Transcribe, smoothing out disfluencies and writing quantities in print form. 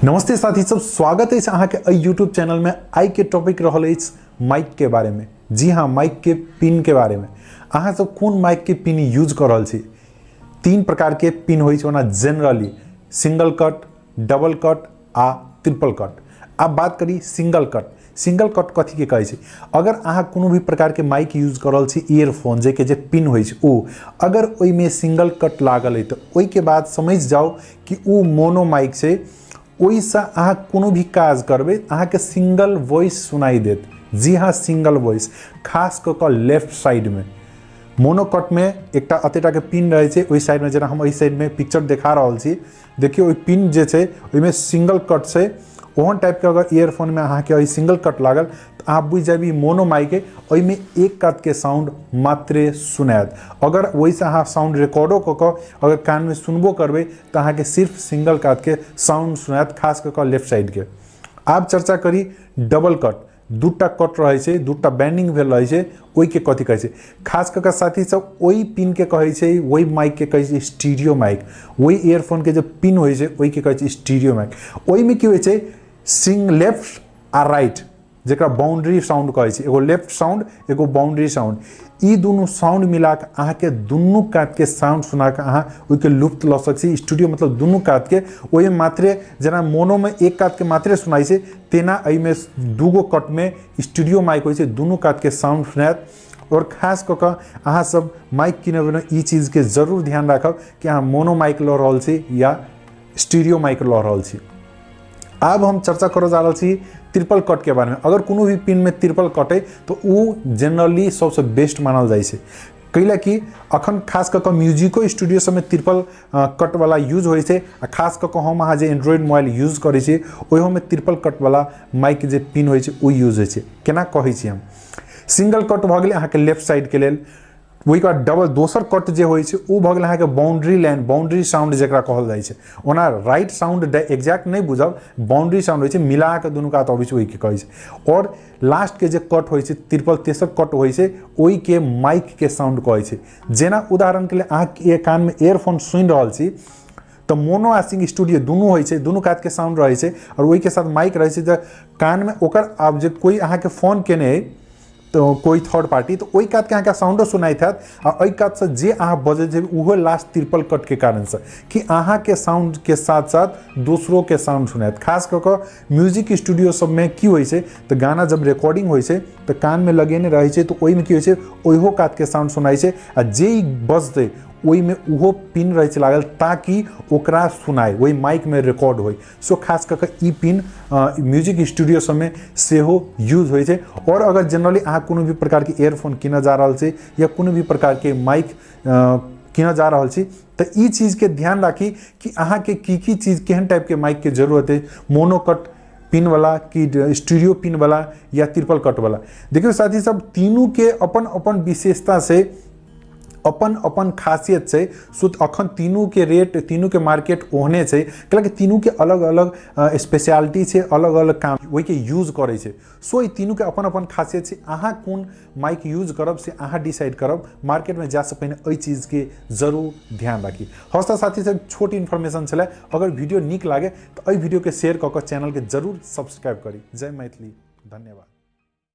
नमस्ते साथी सब, स्वागत है अहाँ के यूट्यूब चैनल में। आई के टॉपिक रहल है माइक के बारे में। जी हाँ, माइक के पिन के बारे में। अहाँ सब कौन माइक के पिन यूज कर रहल छी? तीन प्रकार के पिन होई छै generally, single cut, double cut आ ट्रिपल कट। अब बात करी सिंगल कट। सिंगल कट कथी के कहै छै? अगर अहाँ कोनो भी प्रकार के माइक यूज कर रहल छी, ईयरफोन जे के जे पिन होई छै ओ अगर ओइ में सिंगल कट लागल है तो ओइ के बाद समझ जाओ कि वो मोनो माइक छै। ओइसा अहाँ कोनो भी काज करबे अहाँ के सिंगल वॉइस सुनाई देत। जी हाँ, सिंगल वॉइस, खास क लेफ्ट साइड में। मोनोकट में एकटा अतेटा के पिन रहे छै ओइ साइड में, जेना हम ओइ साइड में पिक्चर देखा रहल छी। देखियो ओइ पिन जे छै ओइ में सिंगल कट छै। ओहन टाइप के अगर ईयरफोन में अहाँ के सिंगल कट लागल तो आप बुझ जाबी मोनो माइक है। ओइ में एक कट के साउंड मात्रे सुनायत। अगर वैसे अहाँ साउंड रिकॉर्डो क अगर कान में सुनबो करबे तो अहाँ के सिर्फ सिंगल कट के साउंड सुनायत, खास क लेफ्ट साइड के। आब चर्चा करी डबल कट। दूटा कट रहे छै, दूटा बैंडिंग भेल रहे छै, ओइ के कथी कहै छै? खास करके साथी सब ओइ पिन के कहै छै, ओइ माइक के कहै छै स्टीरियो माइक। ओइ ईयरफोन के जो पिन होय छै ओइ के कहै छै स्टीरियो माइक। ओइ में की होय छै, सिंग लेफ्ट आ राइट, जेकरा बाउंड्री साउंड कहै छै। एगो लेफ्ट साउंड, एगो बाउंड्री साउंड। ई दोनों साउंड मिला के अहाँ के दुनू कात के साउंड सुना के अहाँ ओइ के लुप्त ल सकै। स्टूडियो मतलब दुनू कात के। ओइ मात्रे जना मोनो में एक कात के मात्रे सुनाई छै, तेना एहि में दूगो कट में स्टूडियो माइक होय छै, दुनू कात के साउंड सुनायत। और खास क अहाँ सब माइक किने ई चीज के जरूर ध्यान राखब कि अहाँ मोनो माइक ल रहल छी या स्टीरियो माइक ल रहल छी। अब हम चर्चा करे जा रहा छी ट्रिपल कट के बारे में। अगर कोनो भी पिन में ट्रिपल कट है तो वो जनरली सबसे बेस्ट मानल जाए छै। कैला कि अखन खास करके म्यूजिको स्टूडियो सब में ट्रिपल कट वाला यूज होय छै। खास करके हम अहाँ जे एंड्रॉइड मोबाइल यूज करे छी ओहो में ट्रिपल कट वाला माइक जे पिन होय छै ओ यूज होय छै। केना कहै छी हम? सिंगल कट भ गेलै अहाँ के लेफ्ट साइड के लेल। वही का डबल दोसर कट जे होय छै ओ भ गेल अहाँ के बाउंड्री लाइन, बाउंड्री साउंड जेकरा कहल जाय छै। ओना राइट साउंड एग्जैक्ट नहीं बुझब, बाउंड्री साउंड होय छै, मिला के दुनू कात अबै छै ओइ के कहै छै। और लास्ट के जे कट होय छै ट्रिपल तेसर कट होय छै, ओइ के माइक के साउंड कहै छै। जेना उदाहरण के लिए अहाँ के कान में ईयरफोन सुनि रहल छी तो मोनो आ सिंग स्टूडियो दुनू होय छै, दुनू कात के साउंड रहे छै और ओइ के साथ माइक रहे छै। त कान में ओकर आब जे कोई अहाँ के फोन केने है तो कोई थर्ड पार्टी तो ओइ कात के अहाँ के साउंडो सुनाइत हैत आ ओइ कात से जे अहाँ बजे छै उहो लास्ट ट्रिपल कट के कारण से कि अहाँ के साउंड के साथ साथ दूसरों के साउंड सुनाइत। खास करके म्यूजिक स्टूडियो सब में की होय छै तो गाना जब रिकॉर्डिंग होय छै तो कान में लगेने रहे छै तो ओइ में की होय छै ओहो कात के साउंड सुनाई छै आ जे बजते ओइ में उहो पिन रहे छै लागल ताकि ओकरा सुनाई, ओइ माइक में रिकॉर्ड होय। सो खास करके ई पिन म्यूजिक स्टूडियो सब में सेहो यूज होय छै। और अगर जनरली अहाँ कोनो भी प्रकार के ईयरफोन किने जा रहल छी या कोनो भी प्रकार के माइक किने जा रहल छी तो ई चीज के ध्यान राखी कि अहाँ के की चीज केहन टाइप के माइक के जरूरत है, मोनोकट पिन वाला कि स्टीरियो पिन वाला या ट्रिपल कट वाला। देखियो साथी सब, तीनों के अपन अपन विशेषता से अपन अपन खासियत छै। सो अखन तीनों के रेट, तीनों के मार्केट ओहने छै, कि तीनों के अलग अलग स्पेशलिटी छै, अलग अलग काम वही के यूज करे छै। सो ई तीनों के अपन अपन खासियत छै। अहाँ कोन माइक यूज करब से अहाँ डिसाइड करब। मार्केट में जा से पहले एहि चीज के जरूर ध्यान राखी। हौसला साथी सब, छोट इन्फॉर्मेशन छलै। अगर वीडियो निक लागे तो एहि वीडियो के शेयर क के चैनल के जरूर सब्सक्राइब करी। जय मैथिली, धन्यवाद।